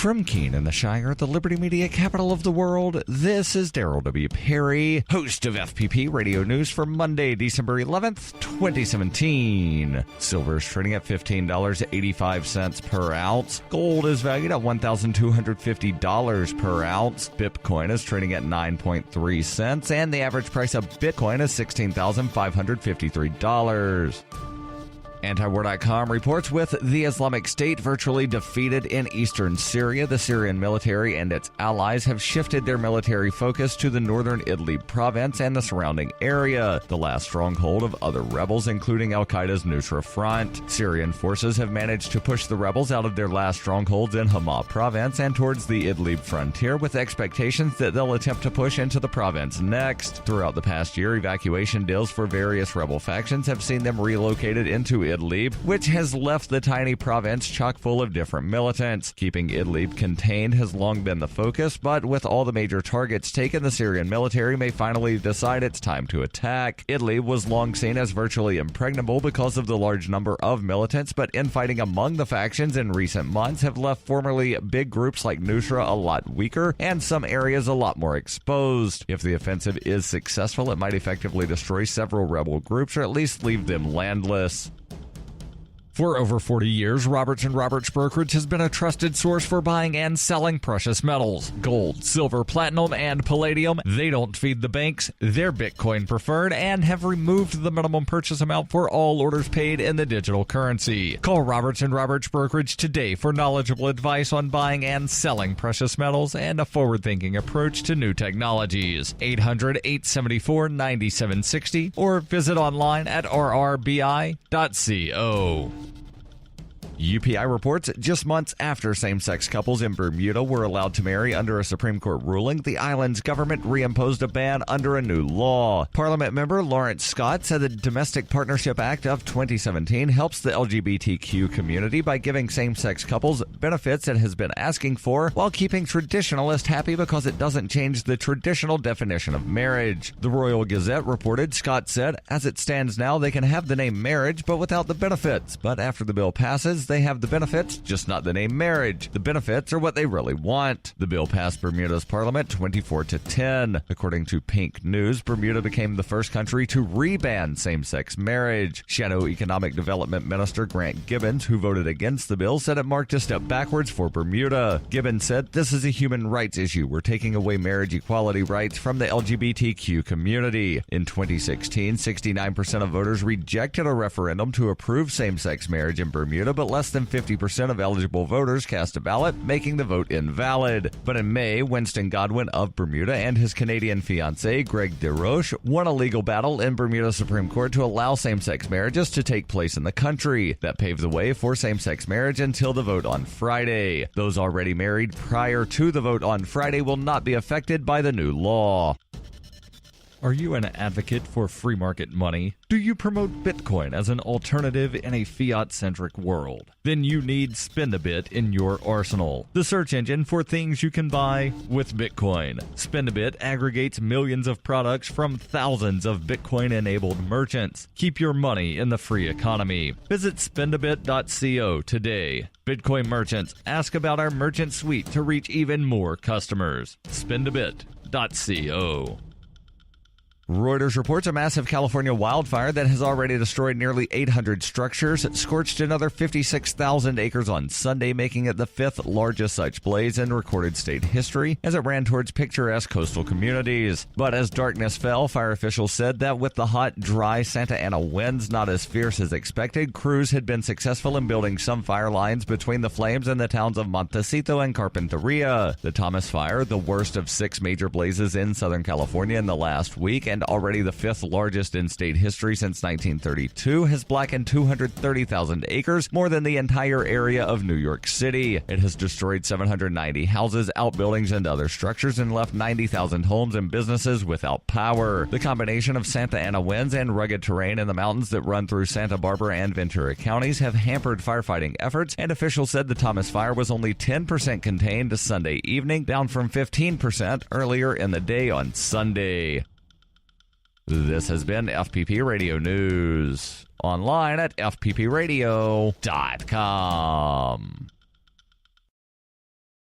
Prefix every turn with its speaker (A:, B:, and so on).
A: From Keene in the Shire, the Liberty Media capital of the world, this is Daryl W. Perry, host of FPP Radio News for Monday, December 11th, 2017. Silver is trading at $15.85 per ounce. Gold is valued at $1,250 per ounce. Bitcoin is trading at 9.3 cents, and the average price of Bitcoin is $16,553. Antiwar.com reports with the Islamic State virtually defeated in eastern Syria, the Syrian military and its allies have shifted their military focus to the northern Idlib province and the surrounding area, the last stronghold of other rebels, including al-Qaeda's Nusra Front. Syrian forces have managed to push the rebels out of their last strongholds in Hama province and towards the Idlib frontier, with expectations that they'll attempt to push into the province next. Throughout the past year, evacuation deals for various rebel factions have seen them relocated into Idlib, which has left the tiny province chock full of different militants. Keeping Idlib contained has long been the focus, but with all the major targets taken, the Syrian military may finally decide it's time to attack. Idlib was long seen as virtually impregnable because of the large number of militants, but infighting among the factions in recent months have left formerly big groups like Nusra a lot weaker and some areas a lot more exposed. If the offensive is successful, it might effectively destroy several rebel groups or at least leave them landless. For over 40 years, Roberts & Roberts Brokerage has been a trusted source for buying and selling precious metals. Gold, silver, platinum, and palladium. They don't feed the banks. They're Bitcoin preferred and have removed the minimum purchase amount for all orders paid in the digital currency. Call Roberts & Roberts Brokerage today for knowledgeable advice on buying and selling precious metals and a forward-thinking approach to new technologies. 800-874-9760 or visit online at rrbi.co. UPI reports just months after same-sex couples in Bermuda were allowed to marry under a Supreme Court ruling, the island's government reimposed a ban under a new law. Parliament member Lawrence Scott said the Domestic Partnership Act of 2017 helps the LGBTQ community by giving same-sex couples benefits it has been asking for, while keeping traditionalists happy because it doesn't change the traditional definition of marriage. The Royal Gazette reported Scott said, as it stands now, they can have the name marriage but without the benefits. But after the bill passes, they have the benefits, just not the name marriage. The benefits are what they really want. The bill passed Bermuda's parliament 24-10. According to Pink News, Bermuda became the first country to re-ban same-sex marriage. Shadow Economic Development Minister Grant Gibbons, who voted against the bill, said it marked a step backwards for Bermuda. Gibbons said, "This is a human rights issue. We're taking away marriage equality rights from the LGBTQ community." In 2016, 69% of voters rejected a referendum to approve same-sex marriage in Bermuda, but less than 50% of eligible voters cast a ballot, making the vote invalid. But in May, Winston Godwin of Bermuda and his Canadian fiancé, Greg DeRoche, won a legal battle in Bermuda Supreme Court to allow same-sex marriages to take place in the country. That paved the way for same-sex marriage until the vote on Friday. Those already married prior to the vote on Friday will not be affected by the new law. Are you an advocate for free market money? Do you promote Bitcoin as an alternative in a fiat-centric world? Then you need Spend-A-Bit in your arsenal, the search engine for things you can buy with Bitcoin. Spend-A-Bit aggregates millions of products from thousands of Bitcoin-enabled merchants. Keep your money in the free economy. Visit spendabit.co today. Bitcoin merchants, ask about our merchant suite to reach even more customers. Spendabit.co. Reuters reports a massive California wildfire that has already destroyed nearly 800 structures, scorched another 56,000 acres on Sunday, making it the fifth largest such blaze in recorded state history as it ran towards picturesque coastal communities. But as darkness fell, fire officials said that with the hot, dry Santa Ana winds not as fierce as expected, crews had been successful in building some fire lines between the flames and the towns of Montecito and Carpinteria. The Thomas Fire, the worst of 6 major blazes in Southern California in the last week, and already the fifth largest in state history since 1932, has blackened 230,000 acres, more than the entire area of New York City. It has destroyed 790 houses, outbuildings, and other structures, and left 90,000 homes and businesses without power. The combination of Santa Ana winds and rugged terrain in the mountains that run through Santa Barbara and Ventura counties have hampered firefighting efforts, and officials said the Thomas Fire was only 10% contained Sunday evening, down from 15% earlier in the day on Sunday. This has been FPP Radio News, online at fppradio.com.